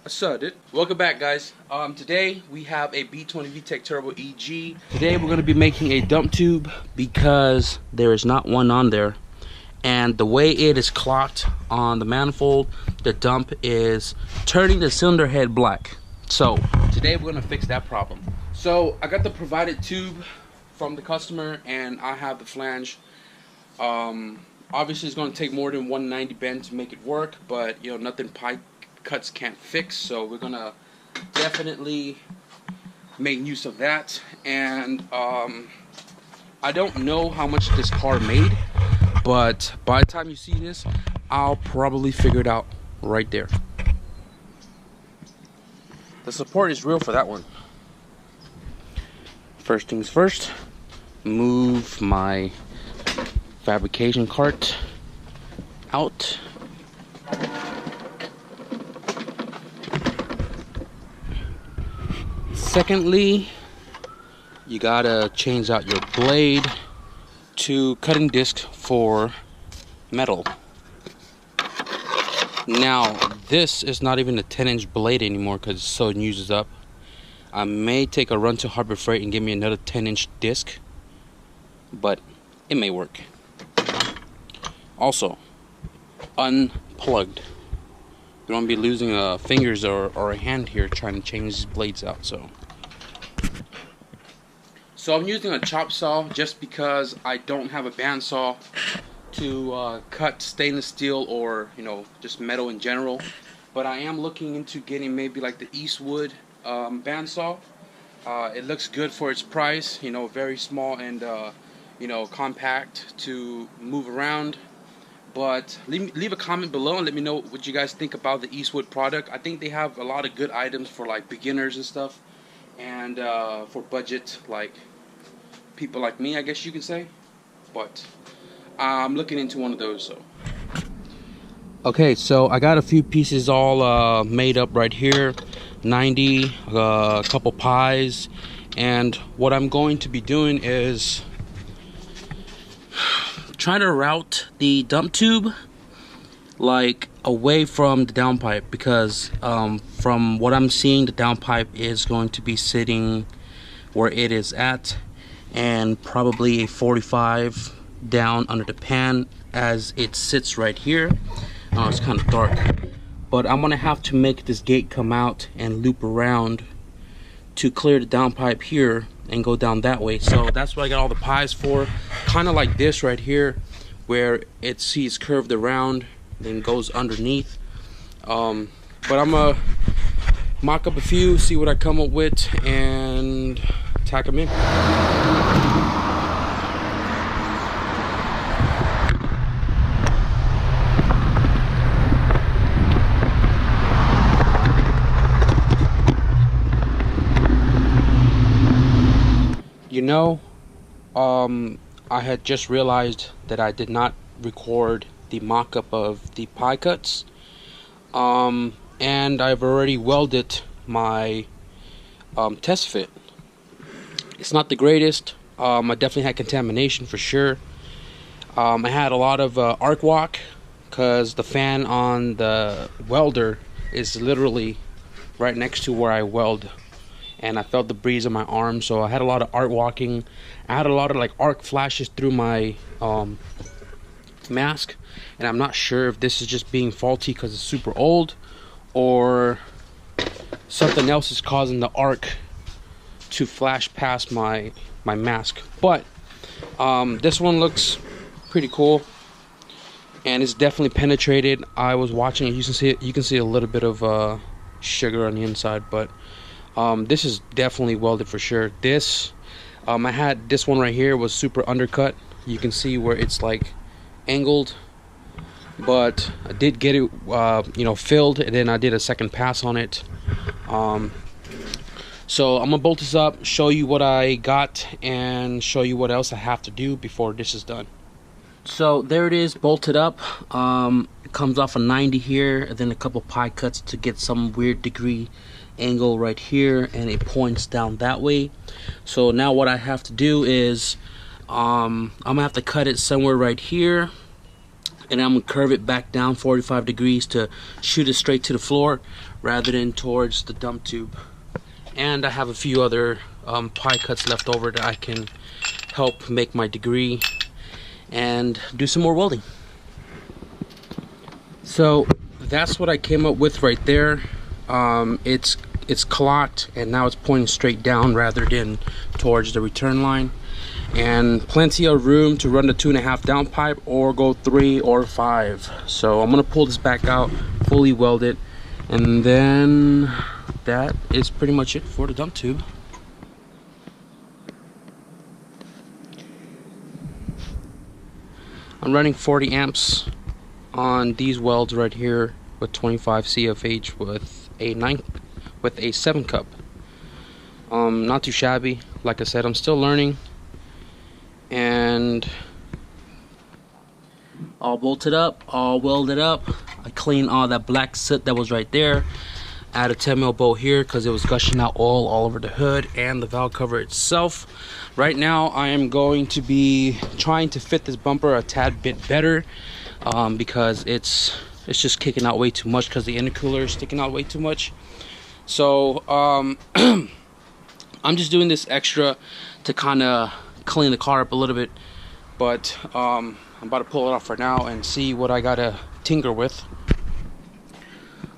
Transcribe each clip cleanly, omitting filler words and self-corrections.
Dude. Welcome back, guys. Today we have a B20 vtec turbo EG. Today we're going to be making a dump tube because there is not one on there, and the way it is clocked on the manifold, the dump is turning the cylinder head black. So today we're going to fix that problem. So I got the provided tube from the customer, and I have the flange. Obviously it's going to take more than 190 bend to make it work, but you know, nothing pipe cuts can't fix, so we're gonna definitely make use of that. And I don't know how much this car made, but by the time you see this, I'll probably figure it out right there. The support is real for that one. First things first, move my fabrication cart out. Secondly, you gotta change out your blade to cutting disc for metal. Now, this is not even a 10-inch blade anymore because so it uses up. I may take a run to Harbor Freight and give me another 10-inch disc, but it may work. Also, unplugged. You don't want to be losing fingers or a hand here trying to change these blades out. So I'm using a chop saw just because I don't have a bandsaw to cut stainless steel or, you know, just metal in general. But I am looking into getting maybe like the Eastwood bandsaw. It looks good for its price, you know, very small and you know, compact to move around. But leave a comment below and let me know what you guys think about the Eastwood product. I think they have a lot of good items for like beginners and stuff, and for budget, like people like me, I guess you could say. But I'm looking into one of those. So okay, so I got a few pieces all made up right here, 90, a couple pies, and what I'm going to be doing is trying to route the dump tube like away from the downpipe, because from what I'm seeing, the downpipe is going to be sitting where it is at, and probably a 45 down under the pan as it sits right here. It's kind of dark, but I'm gonna have to make this gate come out and loop around to clear the downpipe here and go down that way. So that's what I got all the pies for, kind of like this right here, where it sees curved around then goes underneath. But I'm gonna mock up a few, see what I come up with, and tack them in. You know, I had just realized that I did not record the mock-up of the pie cuts, and I've already welded my test fit. It's not the greatest. I definitely had contamination for sure. I had a lot of arc walk because the fan on the welder is literally right next to where I weld, and I felt the breeze on my arm, so I had a lot of arc walking. I had a lot of like arc flashes through my mask, and I'm not sure if this is just being faulty because it's super old, or something else is causing the arc to flash past my mask. But this one looks pretty cool, and it's definitely penetrated. I was watching it. You can see a little bit of sugar on the inside, but this is definitely welded for sure. This I had this one right here was super undercut. You can see where it's like angled, but I did get it you know, filled, and then I did a second pass on it. So I'm gonna bolt this up, show you what I got, and show you what else I have to do before this is done. So there it is, bolted up. It comes off a 90 here, and then a couple pie cuts to get some weird degree angle right here, and it points down that way. So now what I have to do is I'm gonna have to cut it somewhere right here, and I'm gonna curve it back down 45 degrees to shoot it straight to the floor rather than towards the dump tube. And I have a few other pie cuts left over that I can help make my degree and do some more welding. So that's what I came up with right there. It's clocked, and now it's pointing straight down rather than towards the return line, and plenty of room to run the 2.5 down pipe or go 3 or 5. So I'm gonna pull this back out, fully weld it, and then that is pretty much it for the dump tube. I'm running 40 amps on these welds right here with 25 CFH with a 7 cup. Not too shabby. Like I said, I'm still learning, and all bolted up, all welded up. I cleaned all that black soot that was right there. Add a 10mm bolt here because it was gushing out oil all over the hood and the valve cover itself. Right now I am going to be trying to fit this bumper a tad bit better, because it's just kicking out way too much because the intercooler is sticking out way too much. So I'm just doing this extra to kind of clean the car up a little bit, but I'm about to pull it off right now and see what I gotta tinker with.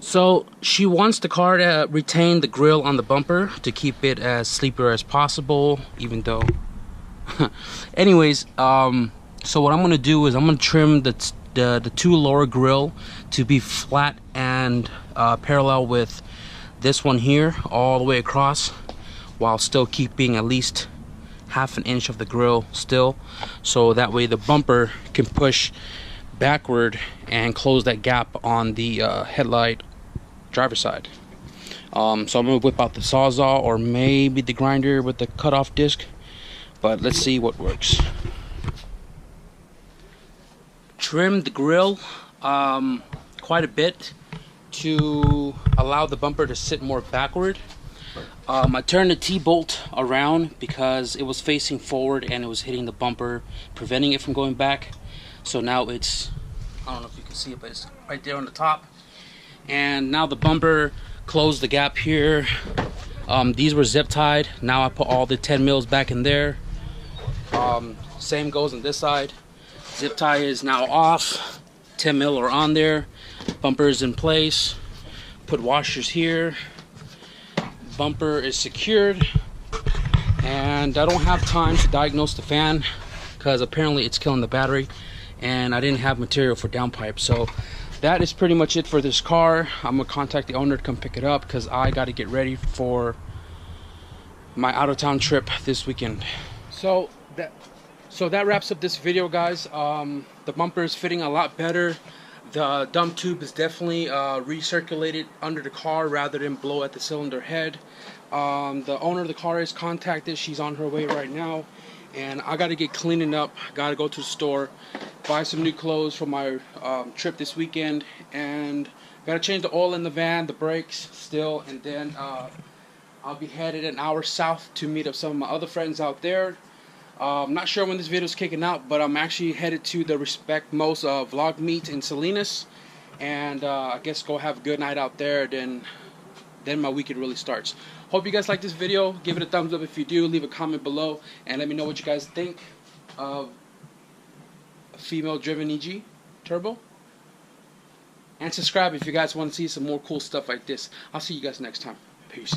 So she wants the car to retain the grill on the bumper to keep it as sleeper as possible, even though anyways, so what I'm gonna do is I'm gonna trim the two lower grill to be flat and parallel with this one here all the way across, while still keeping at least ½ inch of the grill still, so that way the bumper can push backward and close that gap on the headlight driver's side. So I'm gonna whip out the Sawzall or maybe the grinder with the cutoff disc, but let's see what works. Trim the grill quite a bit to allow the bumper to sit more backward. I turned the T-bolt around because it was facing forward and it was hitting the bumper, preventing it from going back. So now it's, I don't know if you can see it, but it's right there on the top. And now the bumper closed the gap here. These were zip tied. Now I put all the 10 mils back in there. Same goes on this side. Zip tie is now off. 10 mil are on there. Bumper is in place. Put washers here. Bumper is secured. And I don't have time to diagnose the fan because apparently it's killing the battery, and I didn't have material for downpipe. So that is pretty much it for this car. I'm gonna contact the owner to come pick it up because I got to get ready for my out-of-town trip this weekend. So that wraps up this video, guys. The bumper is fitting a lot better. The dump tube is definitely recirculated under the car rather than blow at the cylinder head. The owner of the car is contacted. She's on her way right now, and I got to get cleaning up. Got to go to the store, buy some new clothes for my trip this weekend, and got to change the oil in the van, the brakes still, and then I'll be headed an hour south to meet up some of my other friends out there. I'm not sure when this video is kicking out, but I'm actually headed to the Respect Most vlog meet in Salinas, and I guess go have a good night out there. Then my weekend really starts. Hope you guys like this video. Give it a thumbs up if you do. Leave a comment below and let me know what you guys think of a female-driven EG turbo. And subscribe if you guys want to see some more cool stuff like this. I'll see you guys next time. Peace.